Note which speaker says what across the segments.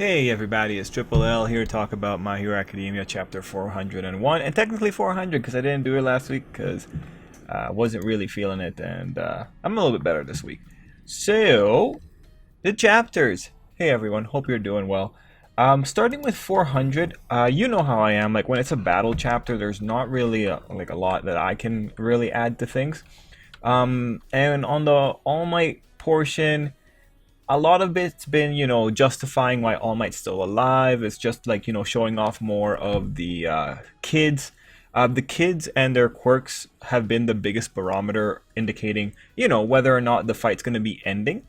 Speaker 1: Hey everybody, it's Tripl-L here to talk about My Hero Academia chapter 401, and technically 400 because I didn't do it last week because I wasn't really feeling it, and I'm a little bit better this week. So, the chapters. Hey everyone, hope you're doing well. Starting with 400, you know how I am. Like when it's a battle chapter, there's not really a lot that I can really add to things. And on the All Might portion, a lot of it's been, justifying why All Might's still alive. It's just like, showing off more of the kids. The kids and their quirks have been the biggest barometer indicating, whether or not the fight's going to be ending.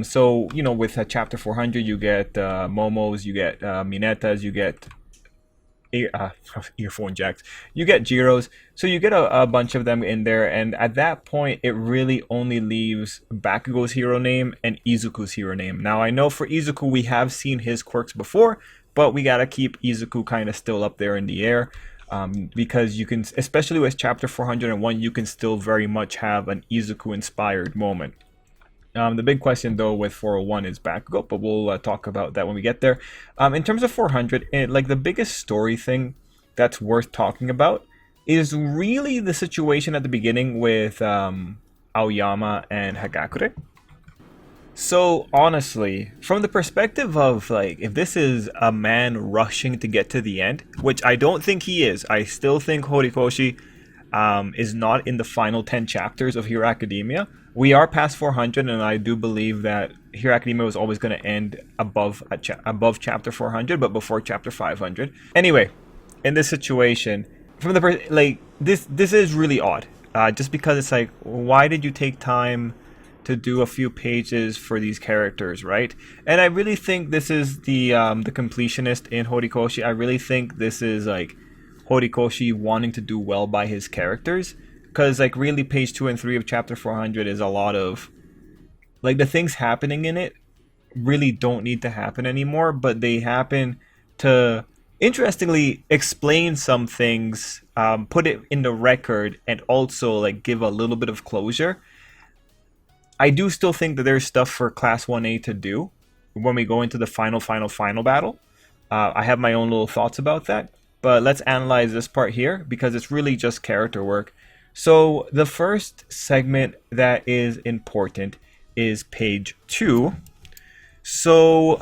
Speaker 1: So, with chapter 400, you get Momos, you get Minetas, you get earphone jacks, you get Jiros, so you get a bunch of them in there, and at that point it really only leaves Bakugo's hero name and Izuku's hero name. Now I know for Izuku we have seen his quirks before, but we gotta keep Izuku kind of still up there in the air, because you can, especially with chapter 401, you can still very much have an Izuku inspired moment. The big question though with 401 is Bakugo, but we'll talk about that when we get there. In terms of 400, the biggest story thing that's worth talking about is really the situation at the beginning with Aoyama and Hagakure. So honestly, from the perspective of if this is a man rushing to get to the end, which I don't think he is, I still think Horikoshi is not in the final 10 chapters of Hero Academia. We are past 400, and I do believe that Hero Academia was always going to end above chapter 400, but before chapter 500. Anyway, in this situation, from the this is really odd. Just because it's like, why did you take time to do a few pages for these characters, right? And I really think this is the completionist in Horikoshi. I really think this is Horikoshi wanting to do well by his characters, because really page 2 and 3 of chapter 400 is a lot of the things happening in it really don't need to happen anymore, but they happen to interestingly explain some things, put it in the record, and also give a little bit of closure. I do still think that there's stuff for class 1A to do when we go into the final battle. I have my own little thoughts about that. But let's analyze this part here because it's really just character work. So the first segment that is important is page 2. So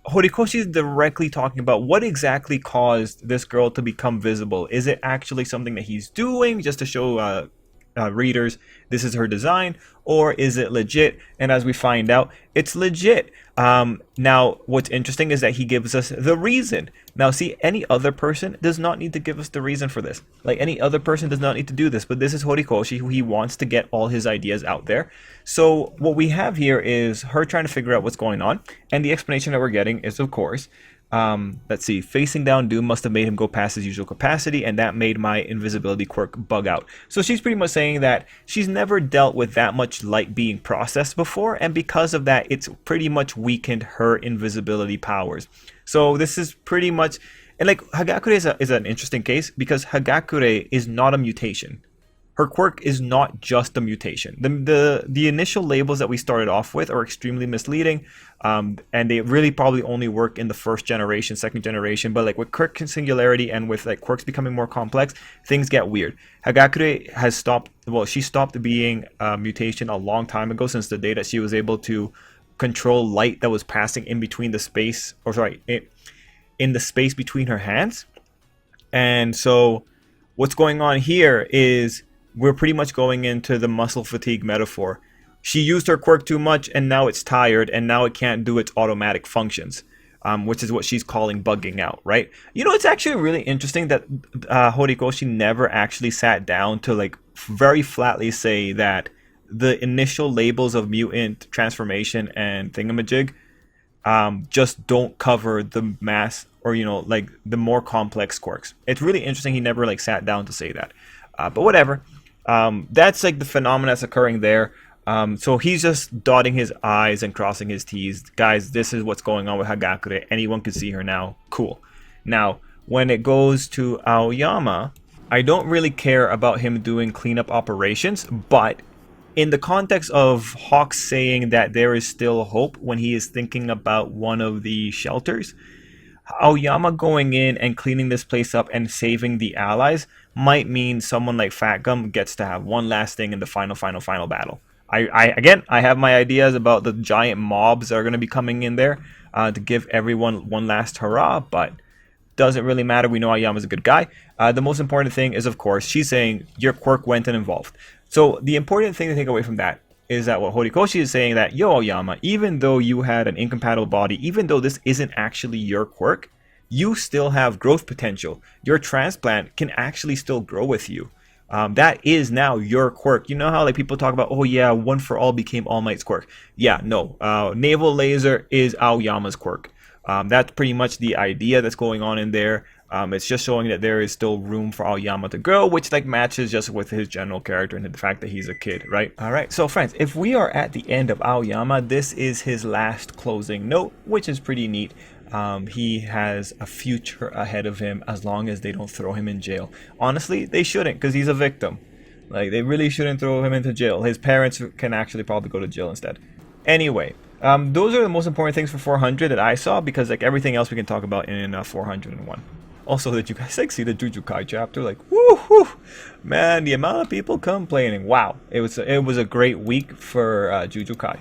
Speaker 1: Horikoshi is directly talking about what exactly caused this girl to become visible. Is it actually something that he's doing just to show readers this is her design, or is it legit? And as we find out, it's legit. Now what's interesting is that he gives us the reason. Now see, any other person does not need to give us the reason for this. Any other person does not need to do this, but this is Horikoshi, who he wants to get all his ideas out there. So what we have here is her trying to figure out what's going on, and the explanation that we're getting is, of course, let's see, facing down Doom must have made him go past his usual capacity, and that made my invisibility quirk bug out. So she's pretty much saying that she's never dealt with that much light being processed before, and because of that, it's pretty much weakened her invisibility powers. So this is pretty much, and Hagakure is an interesting case because Hagakure is not a mutation. Her quirk is not just a mutation. The initial labels that we started off with are extremely misleading, and they really probably only work in the first generation, second generation. But with quirk singularity and with quirks becoming more complex, things get weird. Hagakure has stopped. Well, she stopped being a mutation a long time ago, since the day that she was able to control light that was passing in between the space, in the space between her hands. And so, what's going on here is, we're pretty much going into the muscle fatigue metaphor. She used her quirk too much, and now it's tired, and now it can't do its automatic functions, which is what she's calling bugging out, right? It's actually really interesting that Horikoshi never actually sat down to very flatly say that the initial labels of mutant, transformation, and thingamajig just don't cover the mass or the more complex quirks. It's really interesting he never sat down to say that, but whatever. That's the phenomenon that's occurring there. So he's just dotting his I's and crossing his T's. Guys, this is what's going on with Hagakure. Anyone can see her now. Cool. Now, when it goes to Aoyama, I don't really care about him doing cleanup operations, but in the context of Hawk saying that there is still hope when he is thinking about one of the shelters, Aoyama going in and cleaning this place up and saving the allies might mean someone like Fat Gum gets to have one last thing in the final battle. I have my ideas about the giant mobs that are going to be coming in there to give everyone one last hurrah, but doesn't really matter. We know Aoyama's a good guy. The most important thing is, of course, she's saying your quirk went and involved. So the important thing to take away from that is that what Horikoshi is saying that, yo, Aoyama, even though you had an incompatible body, even though this isn't actually your quirk, you still have growth potential. Your transplant can actually still grow with you. That is now your quirk. You know how like people talk about, oh yeah, One for All became All Might's quirk. Yeah, no. Naval Laser is Aoyama's quirk. That's pretty much the idea that's going on in there. It's just showing that there is still room for Aoyama to grow, which like matches just with his general character and the fact that he's a kid, right? Alright, so friends, if we are at the end of Aoyama, this is his last closing note, which is pretty neat. He has a future ahead of him as long as they don't throw him in jail. Honestly, they shouldn't, because he's a victim. Like, they really shouldn't throw him into jail. His parents can actually probably go to jail instead. Anyway, those are the most important things for 400 that I saw, because like everything else we can talk about in 401. Also, did you guys like see the Jujukai chapter? Like, woo, man, the amount of people complaining. Wow, it was a great week for Jujukai.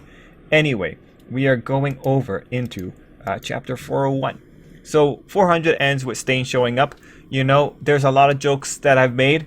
Speaker 1: Anyway, we are going over into chapter 401. So 400 ends with Stain showing up. You know, there's a lot of jokes that I've made.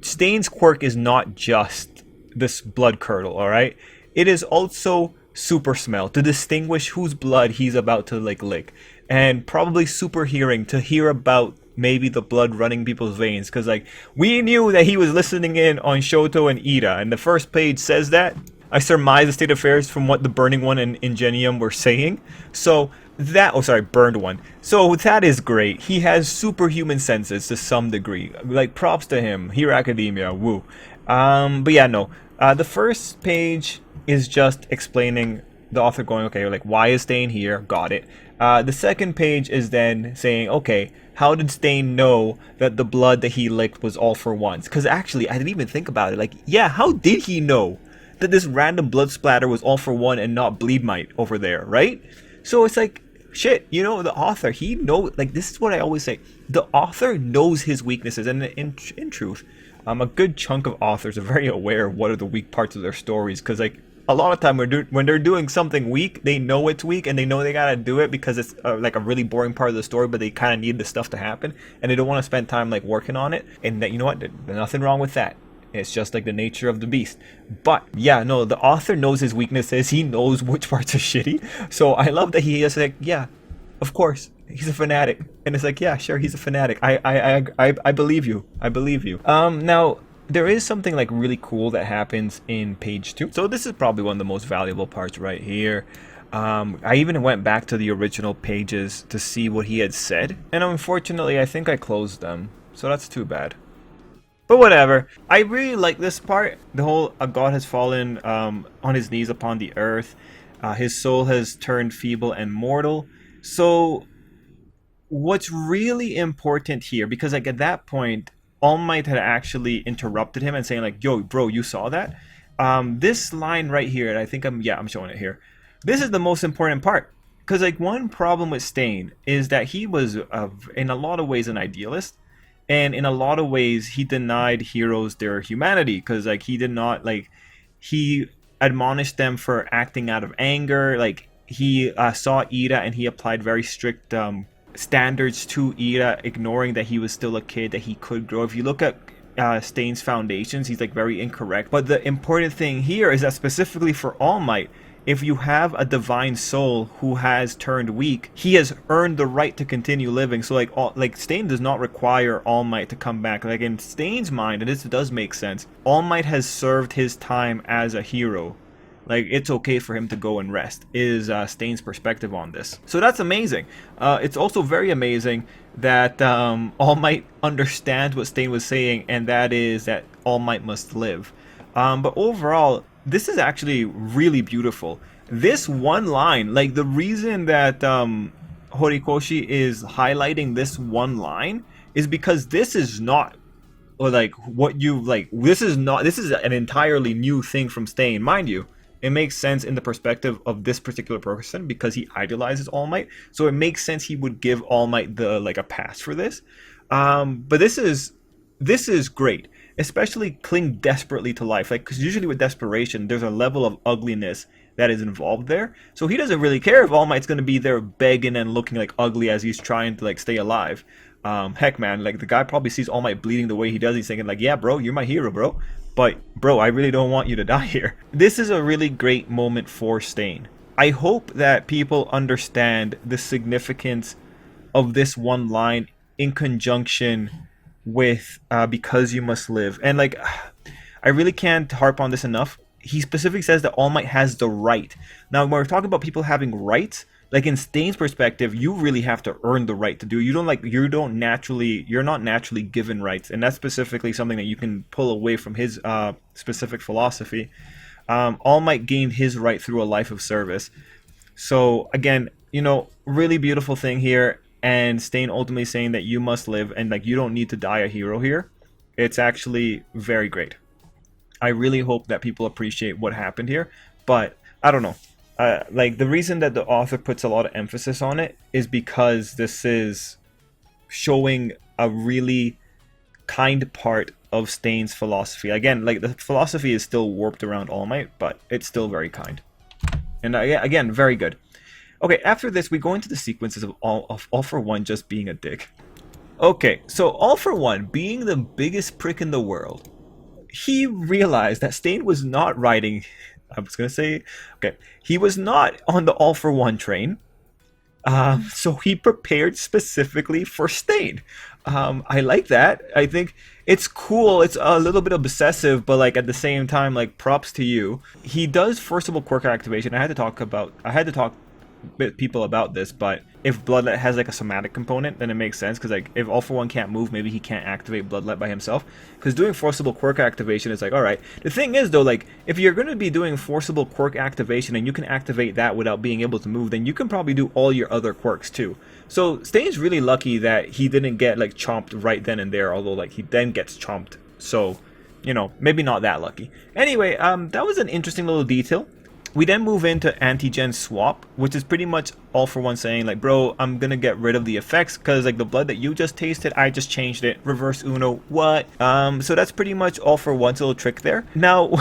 Speaker 1: Stain's quirk is not just this blood curdle, all right? It is also super smell to distinguish whose blood he's about to like lick, and probably super hearing to hear about maybe the blood running people's veins, because like we knew that he was listening in on Shoto and Ida, and the first page says that. I surmise the state of affairs from what the Burning One and Ingenium were saying. So that, Burned One. So that is great. He has superhuman senses to some degree. Like, props to him. Hero Academia, woo. But yeah, no. The first page is just explaining the author going, okay, like, why is Stain here? Got it. The second page is then saying, okay, how did Stain know that the blood that he licked was all for once? Because actually, I didn't even think about it. Like, yeah, how did he know that this random blood splatter was all for one and not bleed might over there, right? So it's like, shit, you know, the author, he knows, like, this is what I always say, the author knows his weaknesses, and in truth, a good chunk of authors are very aware of what are the weak parts of their stories, because, like, a lot of time when they're doing something weak, they know it's weak, and they know they gotta do it because it's like a really boring part of the story, but they kind of need the stuff to happen, and they don't want to spend time, like, working on it, and that, you know what, there's nothing wrong with that. It's just like the nature of the beast. But yeah, no, the author knows his weaknesses. He knows which parts are shitty. So I love that he is like, yeah, of course, he's a fanatic. And it's like, yeah, sure, he's a fanatic. I believe you. I believe you. Now, there is something like really cool that happens in page 2. So this is probably one of the most valuable parts right here. I even went back to the original pages to see what he had said. And unfortunately, I think I closed them. So that's too bad. But whatever. I really like this part. The whole a god has fallen on his knees upon the earth. His soul has turned feeble and mortal. So what's really important here, because like at that point, All Might had actually interrupted him and saying like, yo, bro, you saw that? This line right here, and I think I'm showing it here. This is the most important part. Because like one problem with Stain is that he was in a lot of ways an idealist. And in a lot of ways, he denied heroes their humanity, because like he did not like he admonished them for acting out of anger. Like he saw Ida and he applied very strict standards to Ida, ignoring that he was still a kid, that he could grow. If you look at Stain's foundations, he's like very incorrect. But the important thing here is that specifically for All Might, if you have a divine soul who has turned weak, he has earned the right to continue living. So like Stain does not require All Might to come back. Like in Stain's mind, and this does make sense, All Might has served his time as a hero. Like it's okay for him to go and rest, is Stain's perspective on this. So that's amazing. It's also very amazing that All Might understands what Stain was saying, and that is that All Might must live. But overall, this is actually really beautiful. This one line, like the reason that Horikoshi is highlighting this one line is because this is not or like what you like. This is an entirely new thing from Stain, mind you. It makes sense in the perspective of this particular person because he idolizes All Might, so it makes sense he would give All Might the like a pass for this. But this is great, especially cling desperately to life, like because usually with desperation there's a level of ugliness that is involved there. So he doesn't really care if All Might's gonna be there begging and looking like ugly as he's trying to like stay alive. Heck, man, like the guy probably sees All Might bleeding the way he does. He's thinking like, yeah, bro, you're my hero, bro. But bro, I really don't want you to die here. This is a really great moment for Stain. I hope that people understand the significance of this one line in conjunction with because you must live. And like, I really can't harp on this enough. He specifically says that All Might has the right. Now, when we're talking about people having rights, like in Stain's perspective, you really have to earn the right to do. You're not naturally given rights, and that's specifically something that you can pull away from his specific philosophy. All Might gained his right through a life of service. So again, really beautiful thing here, and Stain ultimately saying that you must live and like you don't need to die a hero here. It's actually very great. I really hope that people appreciate what happened here, but I don't know. Like the reason that the author puts a lot of emphasis on it is because this is showing a really kind part of Stain's philosophy. Again, like the philosophy is still warped around All Might, but it's still very kind. And again, very good. Okay, after this, we go into the sequences of All For One just being a dick. Okay, so All For One, being the biggest prick in the world, he realized that Stain was not riding. I was gonna say, okay, he was not on the All For One train. So he prepared specifically for Stain. I like that. I think it's cool. It's a little bit obsessive, but like at the same time, like props to you. He does forcible quirk activation. I had to talk with people about this, but if Bloodlet has like a somatic component, then it makes sense, because like if All For One can't move, maybe he can't activate Bloodlet by himself, because doing forcible quirk activation is like, all right. The thing is though, like if you're going to be doing forcible quirk activation and you can activate that without being able to move, then you can probably do all your other quirks too. So Stain's really lucky that he didn't get like chomped right then and there, although like he then gets chomped, so maybe not that lucky. Anyway, that was an interesting little detail. We then move into anti-gen swap, which is pretty much All For One saying like, bro, I'm gonna get rid of the effects because like the blood that you just tasted, I just changed it. Reverse Uno, what? So that's pretty much All For One's little trick there. Now,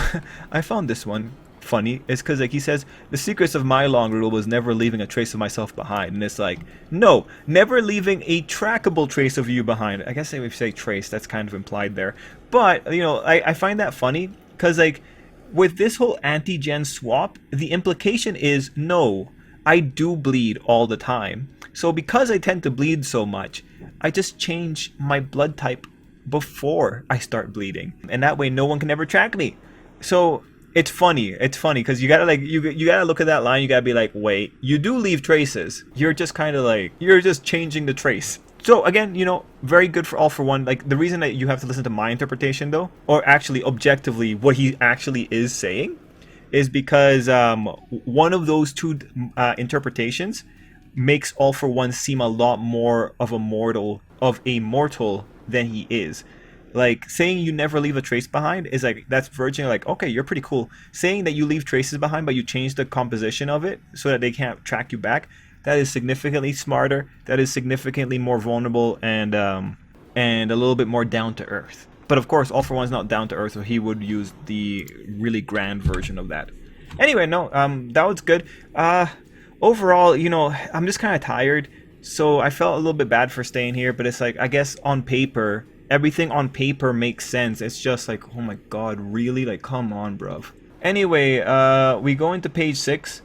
Speaker 1: I found this one funny. It's because like he says, the secrets of my long rule was never leaving a trace of myself behind. And it's like, no, never leaving a trackable trace of you behind. I guess if we say trace, that's kind of implied there. But, I find that funny because like, with this whole anti-gen swap, the implication is, no, I do bleed all the time. So because I tend to bleed so much, I just change my blood type before I start bleeding. And that way no one can ever track me. So it's funny because you gotta like you gotta look at that line, you gotta be like, wait, you do leave traces. You're just kind of like, you're just changing the trace. So again, very good for All For One. Like the reason that you have to listen to my interpretation though, or actually objectively what he actually is saying, is because one of those two interpretations makes All For One seem a lot more of a mortal than he is. Like saying you never leave a trace behind is like, that's verging like, okay, you're pretty cool. Saying that you leave traces behind but you change the composition of it so that they can't track you back, that is significantly smarter. That is significantly more vulnerable and a little bit more down to earth. But of course, All For One's not down to earth, so he would use the really grand version of that. Anyway, no, that was good. Overall, I'm just kind of tired, so I felt a little bit bad for staying here. But it's like, I guess on paper, everything on paper makes sense. It's just like, oh my god, really? Like, come on, bruv. Anyway, we go into page 6.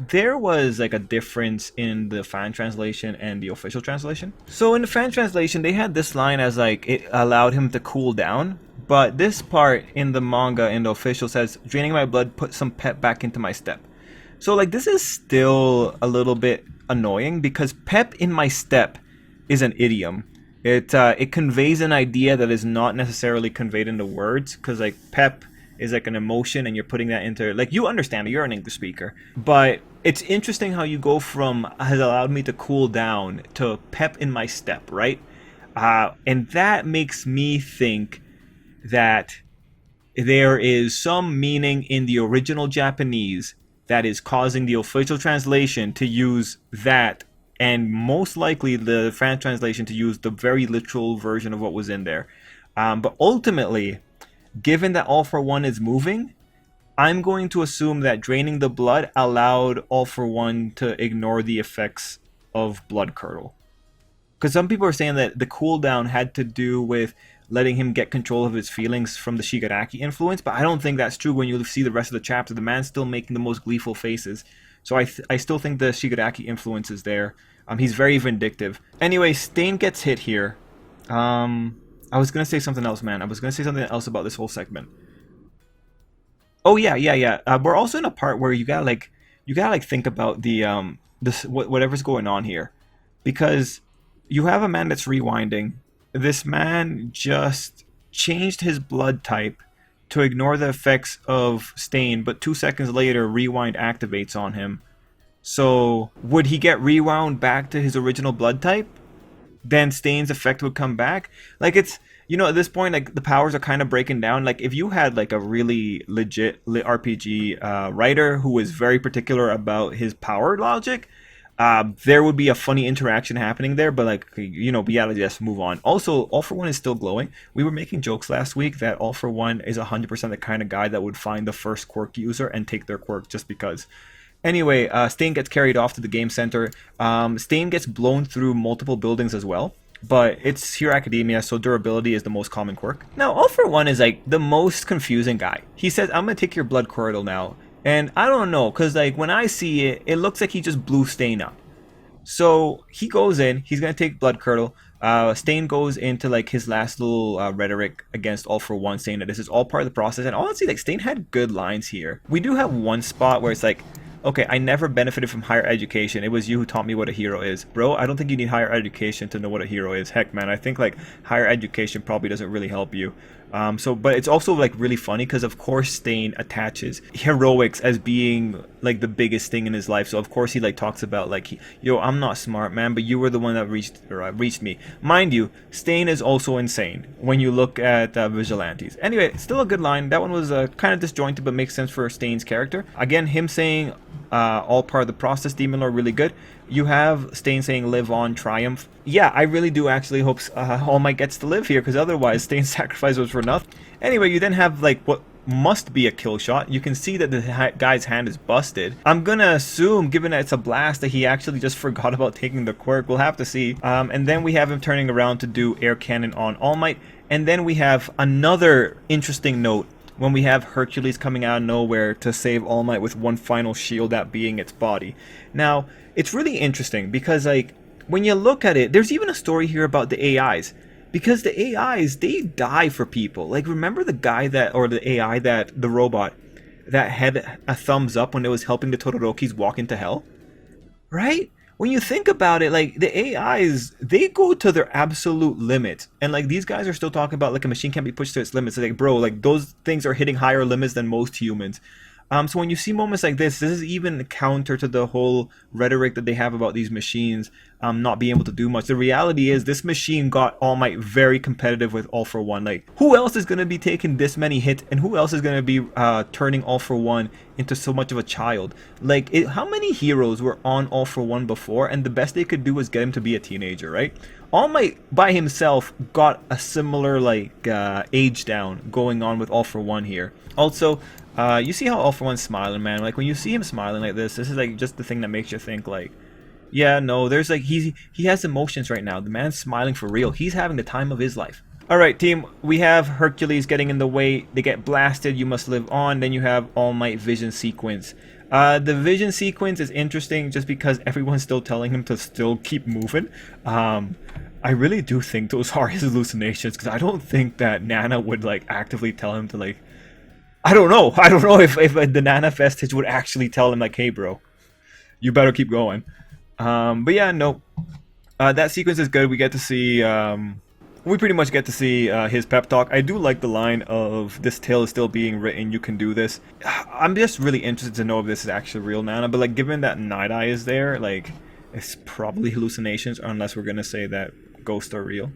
Speaker 1: There was like a difference in the fan translation and the official translation. So in the fan translation, they had this line as like, it allowed him to cool down. But this part in the manga, in the official, says, draining my blood, put some pep back into my step. So like, this is still a little bit annoying because pep in my step is an idiom. It conveys an idea that is not necessarily conveyed in the words, because like pep is like an emotion and you're putting that into, like, you understand it, you're an English speaker. But it's interesting how you go from has allowed me to cool down to pep in my step, right? And that makes me think that there is some meaning in the original Japanese that is causing the official translation to use that, and most likely the fan translation to use the very literal version of what was in there. But ultimately, given that All for One is moving, I'm going to assume that draining the blood allowed All for One to ignore the effects of Blood Curdle. Because some people are saying that the cooldown had to do with letting him get control of his feelings from the Shigaraki influence, but I don't think that's true when you see the rest of the chapter. The man's still making the most gleeful faces. So I still think the Shigaraki influence is there. He's very vindictive. Anyway, Stain gets hit here. I was going to say something else, man. I was going to say something else about this whole segment. Oh yeah. We're also in a part where you gotta think about the whatever's going on here, because you have a man that's rewinding. This man just changed his blood type to ignore the effects of Stain, but 2 seconds later, rewind activates on him. So would he get rewound back to his original blood type? Then Stain's effect would come back. Like, it's, at this point, like, the powers are kind of breaking down. Like, if you had like a really legit RPG writer who was very particular about his power logic, there would be a funny interaction happening there. But like, we gotta just move on. Also, All for One is still glowing. We were making jokes last week that All for One is 100% the kind of guy that would find the first quirk user and take their quirk just because. Anyway, Stain gets carried off to the game center. Stain gets blown through multiple buildings as well, but it's Hero Academia, so durability is the most common quirk. Now, All for One is like the most confusing guy. He says, I'm gonna take your blood curdle now. And I don't know, because like when I see it, it looks like he just blew Stain up. So he goes in, he's gonna take blood curdle. Stain goes into like his last little rhetoric against All for One, saying that this is all part of the process. And honestly, like, Stain had good lines here. We do have one spot where it's like, okay, I never benefited from higher education. It was you who taught me what a hero is. Bro, I don't think you need higher education to know what a hero is. Heck, man, I think like higher education probably doesn't really help you. But it's also like really funny because of course Stain attaches heroics as being like the biggest thing in his life. So of course he like talks about like, yo, I'm not smart, man, but you were the one that reached me. Mind you, Stain is also insane when you look at Vigilantes. Anyway, still a good line. That one was kind of disjointed, but makes sense for Stain's character. Again, him saying all part of the process, Demon Lord, really good. You have Stain saying live on, triumph. Yeah, I really do actually hope All Might gets to live here, because otherwise Stain's sacrifice was for nothing. Anyway, you then have like what must be a kill shot. You can see that the guy's hand is busted. I'm gonna assume, given that it's a blast, that he actually just forgot about taking the quirk. We'll have to see. And then we have him turning around to do air cannon on All Might. And then we have another interesting note when we have Hercules coming out of nowhere to save All Might with one final shield, that being its body. Now, it's really interesting because, like, when you look at it, there's even a story here about the AIs. Because the AIs, they die for people. Like, remember the guy that, or the AI that, the robot, that had a thumbs up when it was helping the Todorokis walk into hell? Right? When you think about it, like, the AIs, they go to their absolute limit. And like, these guys are still talking about like a machine can't be pushed to its limits. Like, bro, like, those things are hitting higher limits than most humans. So when you see moments like this is even counter to the whole rhetoric that they have about these machines not being able to do much. The reality is this machine got All Might very competitive with All for One. Like, who else is going to be taking this many hits, and who else is going to be turning All for One into so much of a child? Like, how many heroes were on All for One before, and the best they could do was get him to be a teenager, right? All Might by himself got a similar like age down going on with All for One here. Also, you see how All for One's smiling, man. Like, when you see him smiling like this is like just the thing that makes you think like, yeah, no, there's like, he has emotions right now. The man's smiling for real. He's having the time of his life. Alright, team, we have Hercules getting in the way. They get blasted, you must live on. Then you have All Might vision sequence. The vision sequence is interesting just because everyone's still telling him to still keep moving. I really do think those are his hallucinations, because I don't think that Nana would like actively tell him to like, I don't know if the Nana Vestige would actually tell him like, hey bro, you better keep going. But yeah, no, that sequence is good. We get to see, we pretty much get to see his pep talk. I do like the line of, this tale is still being written, you can do this. I'm just really interested to know if this is actually real Nana, but like, given that Night Eye is there, like, it's probably hallucinations, unless we're gonna say that ghosts are real.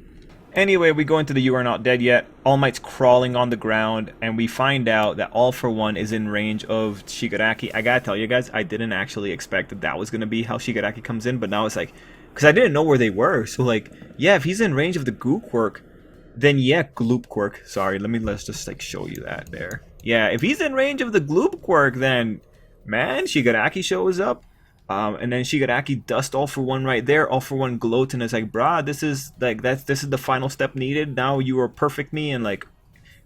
Speaker 1: Anyway, we go into the You Are Not Dead Yet. All Might's crawling on the ground, and we find out that All For One is in range of Shigaraki. I gotta tell you guys, I didn't actually expect that that was gonna be how Shigaraki comes in, but now it's like, because I didn't know where they were. So like, yeah, if he's in range of the Goo Quirk, then yeah, Gloop Quirk. Sorry, let's just like show you that there. Yeah, if he's in range of the Gloop Quirk, then man, Shigaraki shows up. And then Shigaraki dust All For One right there. All For One gloats and is like, brah, this is the final step needed. Now you are perfect me, and like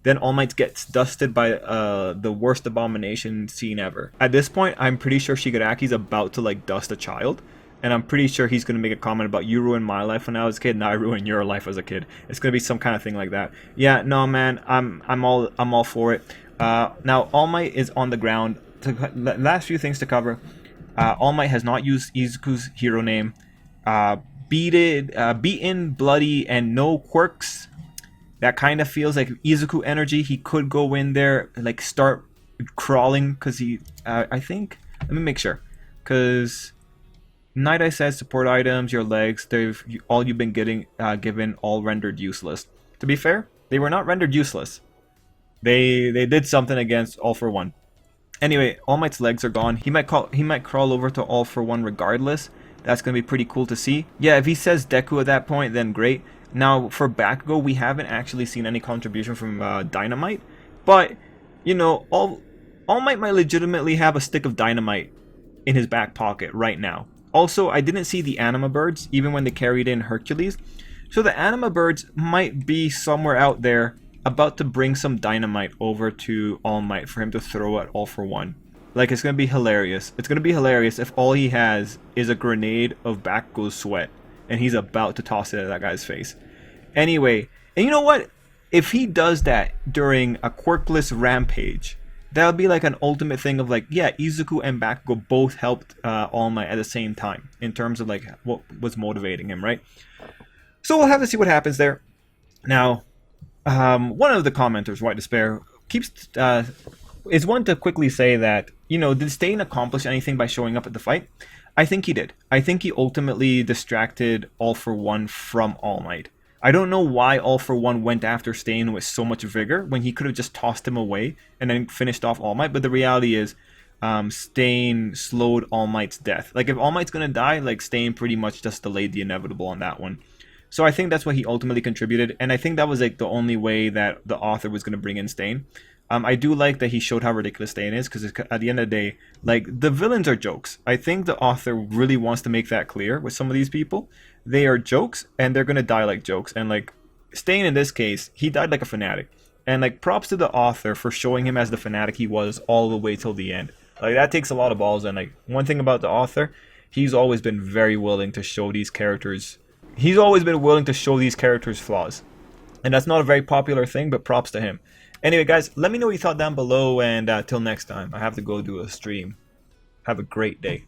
Speaker 1: then All Might gets dusted by the worst abomination scene ever. At this point, I'm pretty sure Shigaraki's about to like dust a child. And I'm pretty sure he's gonna make a comment about you ruined my life when I was a kid, now I ruined your life as a kid. It's gonna be some kind of thing like that. Yeah, no man, I'm all for it. Now All Might is on the ground. Last few things to cover. All Might has not used Izuku's hero name. Beaten, bloody, and no quirks. That kind of feels like Izuku energy. He could go in there, like start crawling, because he, I think, let me make sure. Because Night Eye says support items, your legs, all you've been getting given, all rendered useless. To be fair, they were not rendered useless. They did something against All For One. Anyway, All Might's legs are gone. He might crawl over to All For One regardless. That's going to be pretty cool to see. Yeah, if he says Deku at that point, then great. Now, for Bakugo, we haven't actually seen any contribution from Dynamite. But, you know, All Might legitimately have a stick of dynamite in his back pocket right now. Also, I didn't see the Anima Birds, even when they carried in Hercules. So the Anima Birds might be somewhere out there about to bring some dynamite over to All Might for him to throw at All For One. Like, it's going to be hilarious. It's going to be hilarious if all he has is a grenade of Bakugo's sweat and he's about to toss it at that guy's face. Anyway, and you know what? If he does that during a quirkless rampage, that would be like an ultimate thing of like, yeah, Izuku and Bakugo both helped All Might at the same time in terms of like what was motivating him, right? So we'll have to see what happens there. Now, one of the commenters, White Despair, is one to quickly say that, you know, did Stain accomplish anything by showing up at the fight? I think he did. I think he ultimately distracted All For One from All Might. I don't know why All For One went after Stain with so much vigor when he could have just tossed him away and then finished off All Might, but the reality is Stain slowed All Might's death. Like, if All Might's gonna die, like, Stain pretty much just delayed the inevitable on that one. So I think that's what he ultimately contributed, and I think that was like the only way that the author was going to bring in Stain. I do like that he showed how ridiculous Stain is, because at the end of the day, like, the villains are jokes. I think the author really wants to make that clear with some of these people. They are jokes, and they're going to die like jokes. And like, Stain in this case, he died like a fanatic. And like, props to the author for showing him as the fanatic he was all the way till the end. Like, that takes a lot of balls, and like, one thing about the author, he's always been very willing to show these characters flaws. And that's not a very popular thing, but props to him. Anyway, guys, let me know what you thought down below, and till next time, I have to go do a stream. Have a great day.